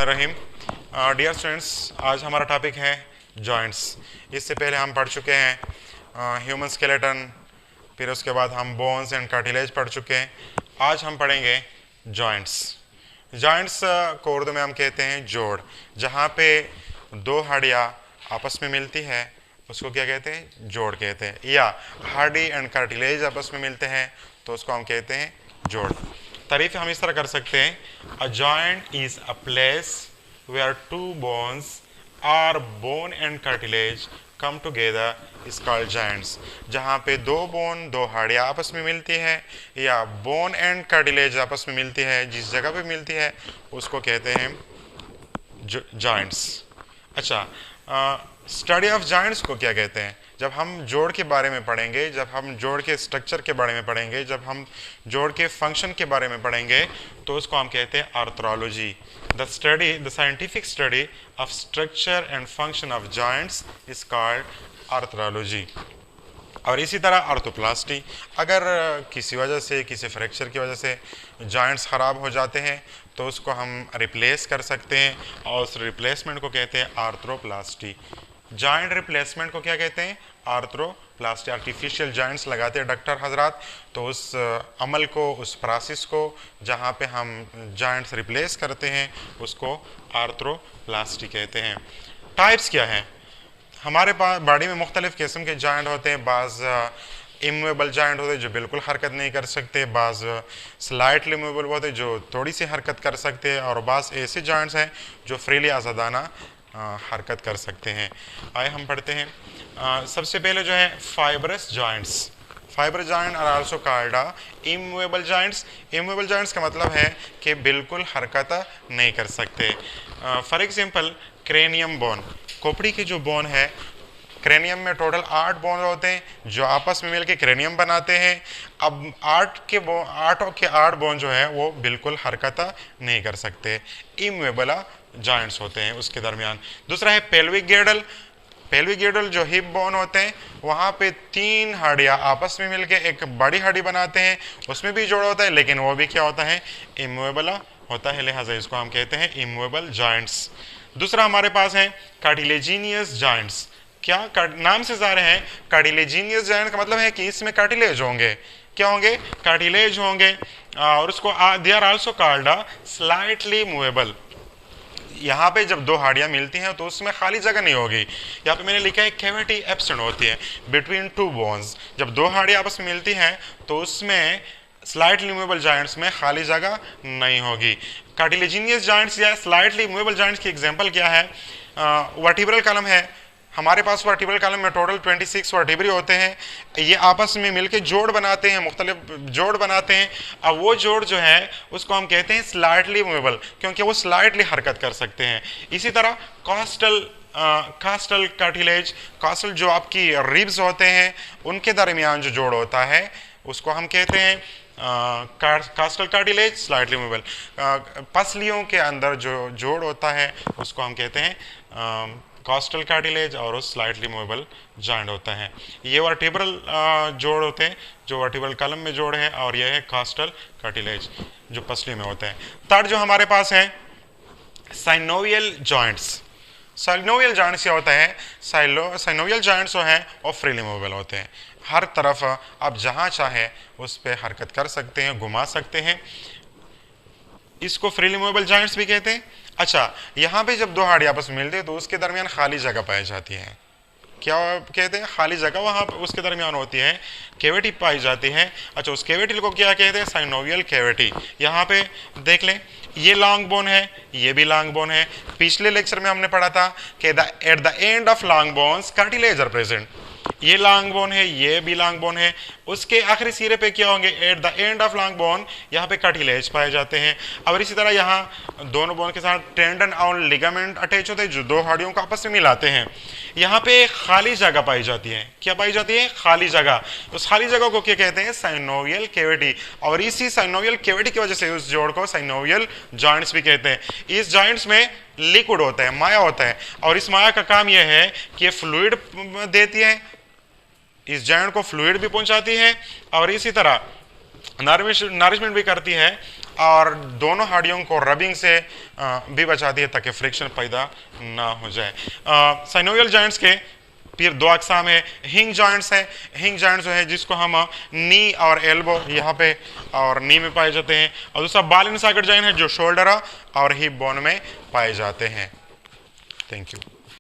रहीम। Dear students, आज हमारा topic है जॉइंट्स। इससे पहले हम पढ़ चुके हैं ह्यूमन स्केलेटन, फिर उसके बाद हम बोन्स एंड कार्टिलेज पढ़ चुके हैं। आज हम पढ़ेंगे जॉइंट्स। जॉइंट्स को उर्दू में हम कहते हैं जोड़। जहाँ पे दो हड्डियाँ आपस में मिलती है उसको क्या कहते हैं? जोड़ कहते हैं। या हड्डी एंड कार्टिलेज आपस में मिलते हैं तो उसको हम कहते हैं जोड़। तारीफ हम इस तरह कर सकते हैं, a joint is a place where two bones और bone and cartilage come together is called joints. जहाँ पे दो बोन, दो हाड़ियाँ आपस में मिलती है या बोन एंड कार्टिलेज आपस में मिलती है, जिस जगह पे मिलती है उसको कहते हैं जॉइंट्स। अच्छा, स्टडी ऑफ जॉइंट्स को क्या कहते हैं? जब हम जोड़ के बारे में पढ़ेंगे, जब हम जोड़ के स्ट्रक्चर के बारे में पढ़ेंगे, जब हम जोड़ के फंक्शन के बारे में पढ़ेंगे तो उसको हम कहते हैं arthrology. The scientific study of structure and function of joints is called arthrology. और इसी तरह आर्थोप्लास्टी। अगर किसी वजह से, किसी फ्रैक्चर की वजह से जॉइंट्स ख़राब हो जाते हैं तो उसको हम रिप्लेस कर सकते हैं और उस रिप्लेसमेंट को कहते हैं आर्थ्रोप्लास्टी। जॉइंट रिप्लेसमेंट को क्या कहते हैं? आर्थ्रोप्लास्टी। आर्टिफिशियल जॉइंट्स लगाते हैं डॉक्टर हजरात, तो उस अमल को, उस प्रोसेस को जहाँ पे हम जॉइंट्स रिप्लेस करते हैं उसको आर्थ्रोप्लास्टी कहते हैं। टाइप्स क्या हैं? हमारे पास बॉडी में मुख्तलिफ किस्म के जॉइंट होते हैं। बाज़ इमूवेबल जॉइंट होते हैं जो बिल्कुल हरकत नहीं कर सकते, बाज़ स्लाइटली मूवेबल होते हैं जो थोड़ी सी हरकत कर सकते हैं, और बाज़ ऐसे जॉइंट्स हैं जो फ्रीली आज़ादाना हरकत कर सकते हैं। आइए हम पढ़ते हैं। सबसे पहले जो है fibrous joints. Fibre joint are also called immovable joints. Immovable joints का मतलब है कि बिल्कुल हरकत नहीं कर सकते। फॉर एग्जांपल क्रेनियम बोन, खोपड़ी की जो बोन है, क्रेनियम में टोटल 8 बोन होते हैं जो आपस में मिलकर क्रेनियम बनाते हैं। अब 8 बोन जो है वो बिल्कुल हरकत नहीं कर सकते, इमूवेबल जॉइंट्स होते हैं उसके दरमियान। दूसरा है पेल्विक गिर्डल। पेल्विक गिर्डल जो हिप बोन होते हैं, वहाँ पे 3 हड्डियाँ आपस में मिलकर एक बड़ी हड्डी बनाते हैं, उसमें भी जोड़ होता है लेकिन वो भी क्या होता है? इमूवेबल होता है, लिहाजा इसको हम कहते हैं इमूवेबल जॉइंट्स। दूसरा हमारे पास है कार्टिलेजिनियस जॉइंट्स। क्या नाम से जा रहे हैं? कार्टिलेजिनियस जॉइंट का मतलब है कि इसमें कार्टिलेज होंगे। क्या होंगे? कार्टिलेज होंगे। और उसको they are also called slightly movable. यहाँ पे जब दो हाड़ियाँ मिलती हैं तो उसमें खाली जगह नहीं होगी। यहाँ पे मैंने लिखा है कैविटी एब्सेंट होती है बिटवीन टू बोन्स। जब दो हाड़ियाँ आपस में मिलती हैं तो उसमें स्लाइटली मूवेबल जॉइंट्स में खाली जगह नहीं होगी। कार्टिलेजिनियस जॉइंट्स या स्लाइटली मूवेबल जॉइंट्स की एग्जांपल क्या है? वर्टिब्रल कॉलम है हमारे पास। वर्टिब्रल कॉलम में टोटल 26 वर्टिब्री होते हैं। ये आपस में मिलकर जोड़ बनाते हैं, मुख्तलिफ जोड़ बनाते हैं। अब वो जोड़ जो है उसको हम कहते हैं स्लाइटली मूवेबल, क्योंकि वो स्लाइटली हरकत कर सकते हैं। इसी तरह कास्टल कार्टिलेज, कास्टल जो आपकी रिब्स होते हैं उनके दरमियान जो जोड़ होता है उसको हम कहते हैं कास्टल कार्टिलेज, स्लाइटली मूवेबल। पसलियों के अंदर जो जोड़ होता है उसको हम कहते हैं कास्टल कार्टिलेज, और उस स्लाइटली मूवेबल जॉइंट होता है। ये वर्टिब्रल जोड़ होते हैं जो वर्टिब्रल कॉलम में जोड़ है, और यह है कास्टल कार्टिलेज जो पसली में होता है। थर्ड जो हमारे पास है साइनोवियल जॉइंट्स। साइनोवियल जॉइंट्स क्या होता है? साइनोवियल जॉइंट्स जो हैं वो फ्रीली मूवेबल होते हैं। हर तरफ आप जहाँ चाहे उस पर हरकत कर सकते हैं, घुमा सकते हैं। इसको फ्रीली मूवेबल जॉइंट्स भी कहते हैं। अच्छा, यहाँ पे जब दो हाड़ी आपस में मिलते हैं तो उसके दरमियान खाली जगह पाई जाती है। क्या कहते हैं? खाली जगह वहाँ उसके दरमियान होती है, कैविटी पाई जाती है। अच्छा, उस कैविटी को क्या कहते हैं? Synovial cavity. यहाँ पे देख लें, ये लॉन्ग बोन है, ये भी लॉन्ग बोन है। पिछले लेक्चर में हमने पढ़ा था कि at the end of long bones cartilage are present. ये लॉन्ग बोन है, ये भी लॉन्ग बोन है। उसके आखिरी सिरे पे क्या होंगे? Eight the end of long bone यहाँ पे कार्टिलेज पाए जाते हैं। और इसी तरह यहाँ दोनों बोन के साथ टेंडन और लिगामेंट अटैच होते हैं जो दो हाड़ियों को आपस में मिलाते हैं। यहाँ पे खाली जगह पाई जाती है। क्या पाई जाती है? खाली जगह। उस खाली जगह को क्या कहते हैं? Synovial cavity. और इसी साइनोवियल कैविटी की वजह से उस जोड़ को साइनोवियल जॉइंट्स भी कहते हैं। इस जॉइंट्स में लिक्विड होता है, माया होता है, और इस माया का काम यह है कि फ्लूइड देती है, इस जॉइंट को फ्लूइड भी पहुंचाती है, और इसी तरह नरिशमेंट भी करती है और दोनों हड्डियों को रबिंग से भी बचाती है ताकि फ्रिक्शन पैदा ना हो जाए। साइनोवियल जॉइंट्स के फिर दो अकसाम है। हिंग जॉइंट्स है। हिंग जॉइंट्स जो है जिसको हम नी और एल्बो यहाँ पे और नी में पाए जाते हैं, और दूसरा बॉल एंड सॉकेट जॉइंट है जो शोल्डर और हिप बोन में पाए जाते हैं। Thank you.